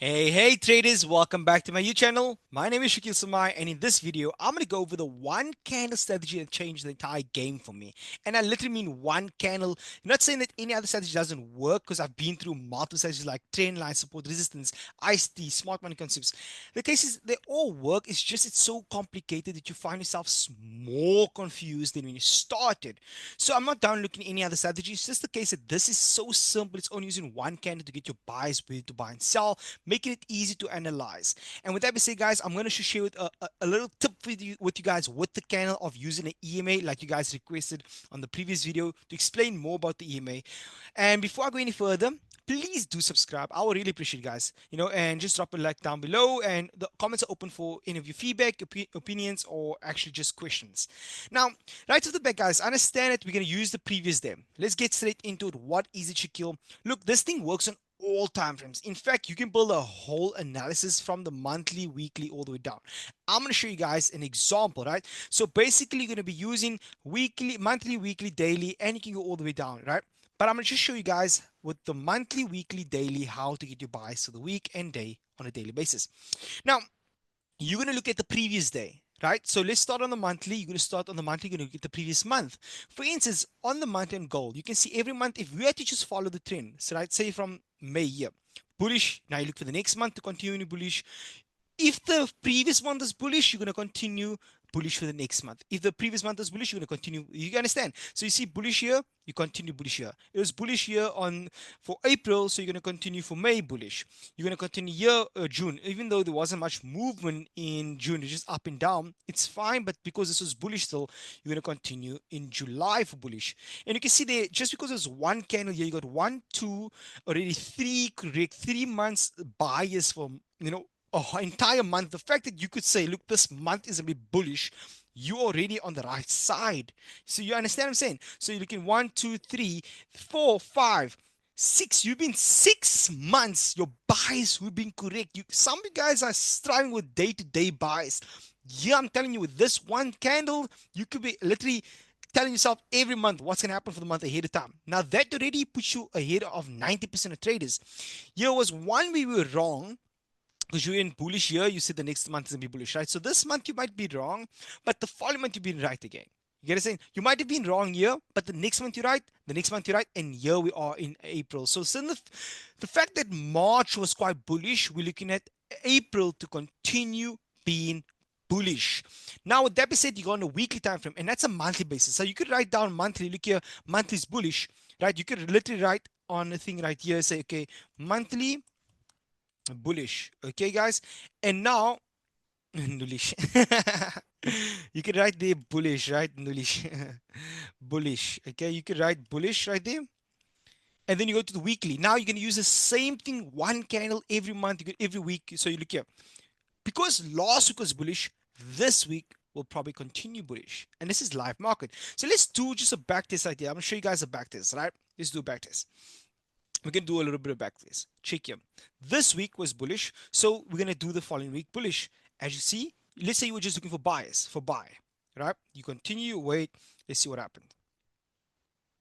Hey traders, welcome back to my YouTube channel. My name is Shakil Samai, and in this video I'm going to go over the one candle strategy that changed the entire game for me. And I literally mean one candle. I'm not saying that any other strategy doesn't work, because I've been through multiple strategies like trend line, support, resistance, ICT, smart money concepts. The case is they all work. It's so complicated that you find yourself more confused than when you started. So I'm not down looking at any other strategy. It's just the case that this is so simple. It's only using one candle to get your buyers ready to buy and sell, making it easy to analyze. And with that being said, guys, I'm going to share with a little tip with you guys with the channel of using an EMA like you guys requested on the previous video to explain more about the EMA. And before I go any further, please do subscribe. I would really appreciate it, guys. And just drop a like down below. And the comments are open for any of your feedback, opinions, or actually just questions. Now, right off the back, guys, understand that we're going to use the previous day. Let's get straight into it. What is it, Shaquille? Look, this thing works on all time frames. In fact, you can build a whole analysis from the monthly, weekly, all the way down. I'm going to show you guys an example, right? So basically, you're going to be using weekly, monthly, weekly, daily, and you can go all the way down, right? But I'm going to just show you guys with the monthly, weekly, daily, how to get your buys for the week and day on a daily basis. Now, you're going to look at the previous day, right? So let's start on the monthly. You're going to start on the monthly, you're going to look at the previous month. For instance, on the month end goal, you can see every month, if we had to just follow the trend, so right, say from May here, bullish. Now you look for the next month to continue bullish. If the previous month is bullish, you're going to continue bullish for the next month. If the previous month is bullish, you're going to continue. You understand? So you see bullish here, you continue bullish here. It was bullish here on for April, so you're going to continue for May bullish. You're going to continue here June, even though there wasn't much movement in June, it's just up and down. It's fine, but because this was bullish still, you're going to continue in July for bullish. And you can see there, just because there's one candle here, you got one, two, already three correct 3 months bias for entire month. The fact that you could say, look, this month is a bit bullish, you're already on the right side. So you understand what I'm saying? So you're looking 1, 2, 3, 4, 5, 6. You've been 6 months. Your buys have been correct. Some of you guys are striving with day-to-day buys. Yeah, I'm telling you, with this one candle, you could be literally telling yourself every month what's going to happen for the month ahead of time. Now that already puts you ahead of 90% of traders. Here was one we were wrong, because you're in bullish here, you said the next month is gonna be bullish, right? So this month you might be wrong, but the following month you've been right again. You get what I'm saying? You might have been wrong here, but the next month you're right, the next month you're right, and here we are in April. So since the fact that March was quite bullish, we're looking at April to continue being bullish. Now, with that being said, you go on a weekly time frame, and that's a monthly basis. So you could write down monthly. Look here, monthly is bullish, right? You could literally write on a thing right here, say, okay, monthly bullish. Okay, guys. And now, bullish. You could write there bullish, right? Bullish. Bullish. Okay, you could write bullish right there. And then you go to the weekly. Now you're going to use the same thing, one candle every month, every week. So you look here. Because last week was bullish, this week will probably continue bullish. And this is live market. So let's do just a back test idea. I'm going to show you guys a back test, right? Let's do a back test. We can do a little bit of back test. Check here. This week was bullish, so we're gonna do the following week bullish. As you see, let's say you were just looking for buyers for buy, right? You continue, wait, let's see what happened.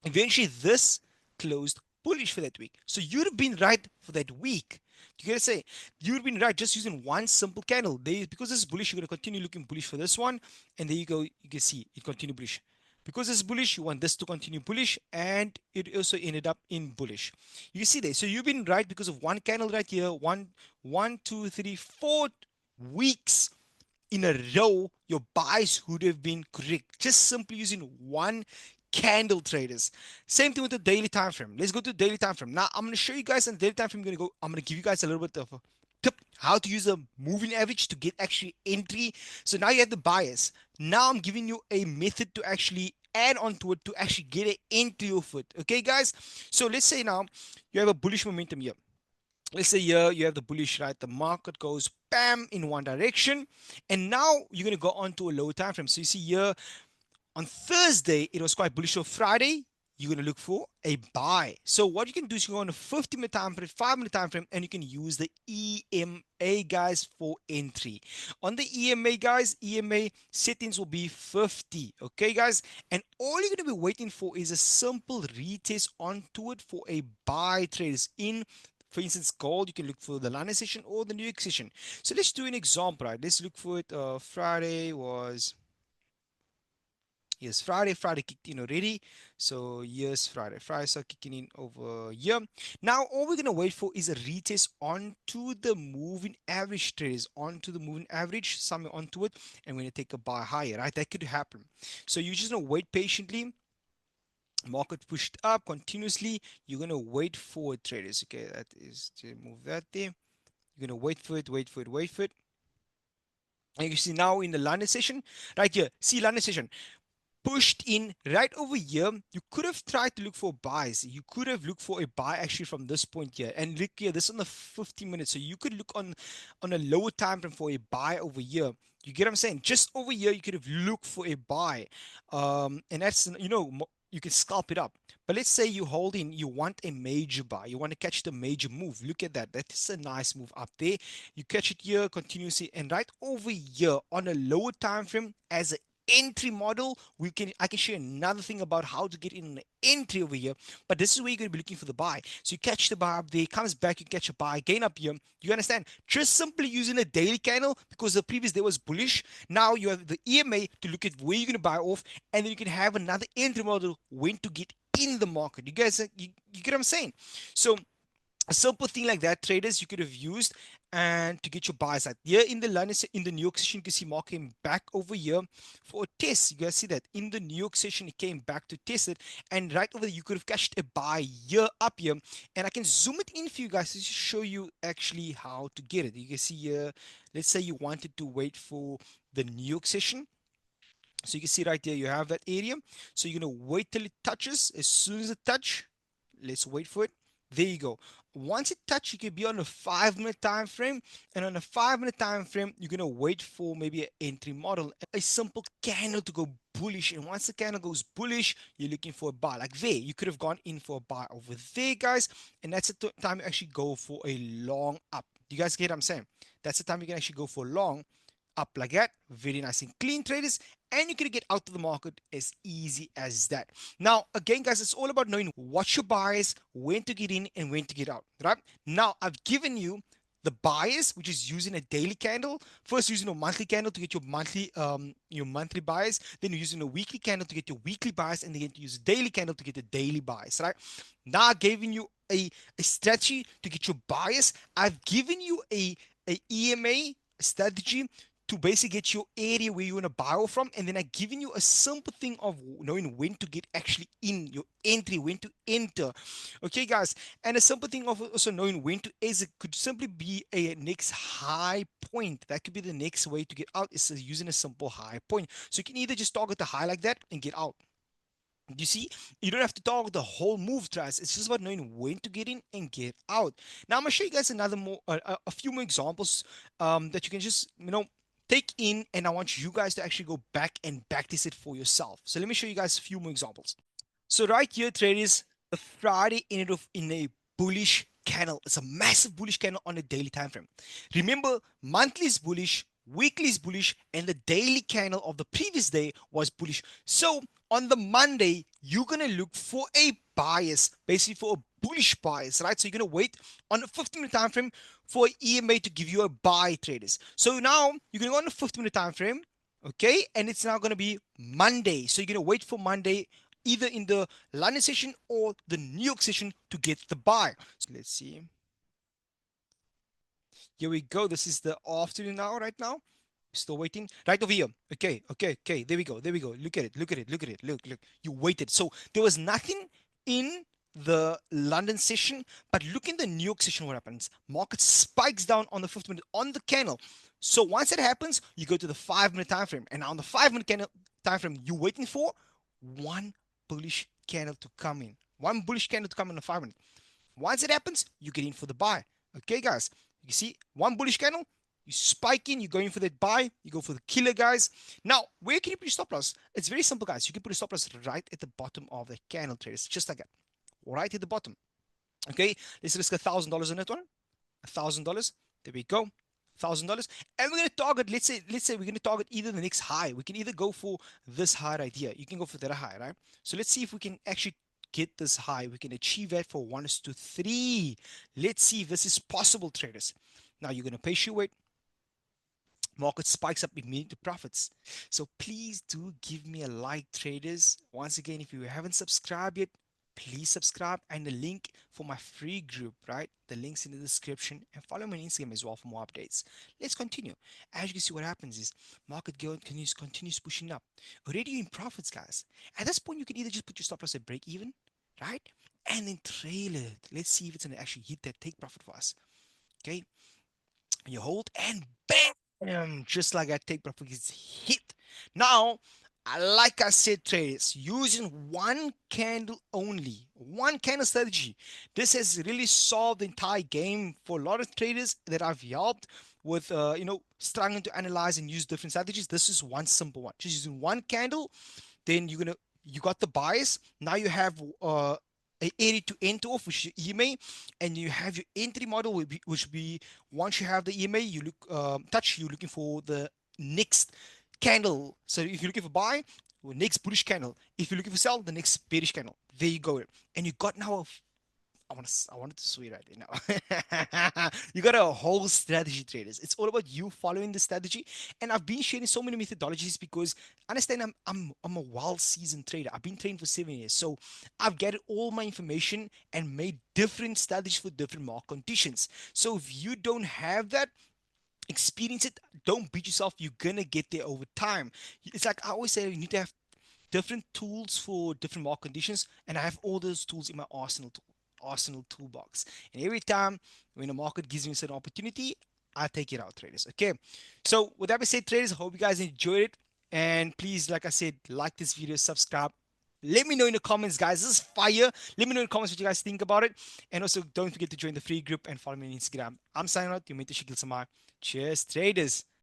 Eventually, this closed bullish for that week. So you'd have been right for that week. You gotta say you'd have been right just using one simple candle. Because this is bullish, you're gonna continue looking bullish for this one, and there you go. You can see it continue bullish. Because this is bullish, you want this to continue bullish, and it also ended up in bullish. You see there. So you've been right because of one candle right here. One, 2, 3, 4 weeks in a row, your buys would have been correct. Just simply using one candle, traders. Same thing with the daily time frame. Let's go to the daily time frame. Now I'm going to show you guys on the daily time frame. I'm going to give you guys a little bit of a tip how to use a moving average to get actually entry. So now you have the bias. Now I'm giving you a method to actually add onto it to actually get it into your foot. Okay, guys. So let's say now you have a bullish momentum here. Let's say here you have the bullish, right? The market goes bam in one direction, and now you're going to go on to a lower time frame. So you see here on Thursday it was quite bullish. So Friday you're going to look for a buy. So what you can do is you go on a 50-minute time frame, 5-minute time frame, and you can use the EMA, guys, for entry. On the EMA, guys, EMA settings will be 50. Okay, guys, and all you're going to be waiting for is a simple retest onto it for a buy, traders, in For instance, gold, you can look for the London session or the New York session. So let's do an example, right? Let's look for it. Friday was, yes, Friday kicked in already. So yes, Friday start kicking in over here. Now all we're gonna wait for is a retest onto the moving average traders, onto the moving average, somewhere onto it, and we're gonna take a buy higher, right? That could happen. So you're just gonna wait patiently. Market pushed up continuously. You're gonna wait for it, traders. Okay, that is to move that there. You're gonna wait for it, wait for it, wait for it. And you see now in the London session, right here, see London session pushed in right over here. You could have tried to look for buys. You could have looked for a buy actually from this point here. And look here, this is on the 50 minutes. So you could look on a lower time frame for a buy over here. You get what I'm saying? Just over here, you could have looked for a buy. And that's, you can scalp it up. But let's say you hold in, you want a major buy. You want to catch the major move. Look at that. That's a nice move up there. You catch it here continuously. And right over here on a lower time frame as a entry model, I can share another thing about how to get in an entry over here, but this is where you're going to be looking for the buy. So you catch the buy up there, comes back, you catch a buy again up here. You understand? Just simply using a daily candle, because the previous day was bullish. Now you have the EMA to look at where you're going to buy off, and then you can have another entry model when to get in the market. You guys, you get what I'm saying? So a simple thing like that, traders, you could have used and to get your buys out here in the London, in the New York session. You can see market came back over here for a test. You guys see that in the New York session it came back to test it, and right over there you could have cashed a buy here up here. And I can zoom it in for you guys to just show you actually how to get it. You can see here, let's say you wanted to wait for the New York session. So you can see right there, you have that area. So you're gonna wait till it touches. As soon as it touch, let's wait for it. There you go. Once it touch, you can be on a 5 minute time frame, and on a 5 minute time frame, you're gonna wait for maybe an entry model, a simple candle to go bullish. And once the candle goes bullish, you're looking for a buy. Like there, you could have gone in for a buy over there, guys, and that's the time you actually go for a long up. Do you guys get what I'm saying? That's the time you can actually go for long up like that. Very nice and clean, traders. And you can get out of the market as easy as that. Now, again, guys, it's all about knowing what your buys, when to get in and when to get out, right? Now, I've given you the bias, which is using a daily candle. First, using a monthly candle to get your monthly bias. Then you're using a weekly candle to get your weekly bias, and then you use a daily candle to get the daily bias, right? Now, I've given you a strategy to get your bias. I've given you a EMA strategy to basically get your area where you want to buy off from. And then I've given you a simple thing of knowing when to get actually in your entry, when to enter. Okay, guys. And a simple thing of also knowing when to exit could simply be a next high point. That could be the next way to get out, is using a simple high point. So you can either just target the high like that and get out. You see, you don't have to target the whole move, trust. It's just about knowing when to get in and get out. Now I'm gonna show you guys a few more examples that you can just take in, and I want you guys to actually go back and backtest it for yourself. So let me show you guys a few more examples. So right here, traders, the Friday ended off in a bullish candle. It's a massive bullish candle on a daily time frame. Remember, monthly is bullish, weekly is bullish, and the daily candle of the previous day was bullish. So on the Monday, you're gonna look for a bias, basically for a bullish bias, right? So you're gonna wait on a 15-minute time frame for EMA to give you a buy, traders. So now you're gonna go on a 15-minute time frame, okay, and it's now gonna be Monday. So you're gonna wait for Monday either in the London session or the New York session to get the buy. So let's see. Here we go. This is the afternoon now, right now. Still waiting. Right over here. Okay, okay, okay. There we go. There we go. Look at it. Look at it. Look at it. Look, look. You waited. So there was nothing in the London session, but look in the New York session what happens. Market spikes down on the 50 minute on the candle. So once it happens, you go to the 5 minute time frame. And on the 5 minute candle time frame, you're waiting for one bullish candle to come in. One bullish candle to come in the 5 minute. Once it happens, you get in for the buy. Okay, guys. You see one bullish candle, you spike in, you're going for that buy, you go for the killer, guys. Now, where can you put your stop loss? It's very simple, guys. You can put a stop loss right at the bottom of the candle, traders, just like that. Right at the bottom. Okay, let's risk $1,000 on that one. $1,000. There we go. $1,000. And we're going to target, let's say we're going to target either the next high. We can either go for this high right here. You can go for that high, right? So let's see if we can actually get this high. We can achieve that for 1:3. Let's see if this is possible, traders. Now you're going to patiently wait. Market spikes up immediate profits. So please do give me a like, traders. Once again, if you haven't subscribed yet, please subscribe, and the link for my free group, right? The link's in the description, and follow me on Instagram as well for more updates. Let's continue. As you can see, what happens is market continues pushing up. Already in profits, guys. At this point, you can either just put your stop loss at break even, right? And then trail it. Let's see if it's gonna actually hit that take profit for us. Okay, you hold and bam, just like that take profit is hit. Now, like I said, traders, using one candle only, one candle strategy, this has really solved the entire game for a lot of traders that I've helped with struggling to analyze and use different strategies. This is one simple one, just using one candle. Then you got the bias. Now you have a area to enter off, which is your EMA, and you have your entry model, which will be once you have the EMA, you look you're looking for the next candle. So if you're looking for buy, well, next bullish candle. If you're looking for sell, the next bearish candle. There you go. And you got now I wanted to swear right now. You got a whole strategy, traders. It's all about you following the strategy. And I've been sharing so many methodologies because understand I'm a well-seasoned trader. I've been trained for 7 years. So I've gathered all my information and made different strategies for different market conditions. So if you don't have that, experience it. Don't beat yourself. You're gonna get there over time. It's like I always say, you need to have different tools for different market conditions, and I have all those tools in my arsenal toolbox. And every time when the market gives me a certain opportunity, I take it out, traders. Okay. So with that being said, traders, I hope you guys enjoyed it. And please, like I said, like this video, subscribe. Let me know in the comments, guys. This is fire. Let me know in the comments what you guys think about it. And also, don't forget to join the free group and follow me on Instagram. I'm signing out. Your mentor, Shakil Samar. Cheers, traders.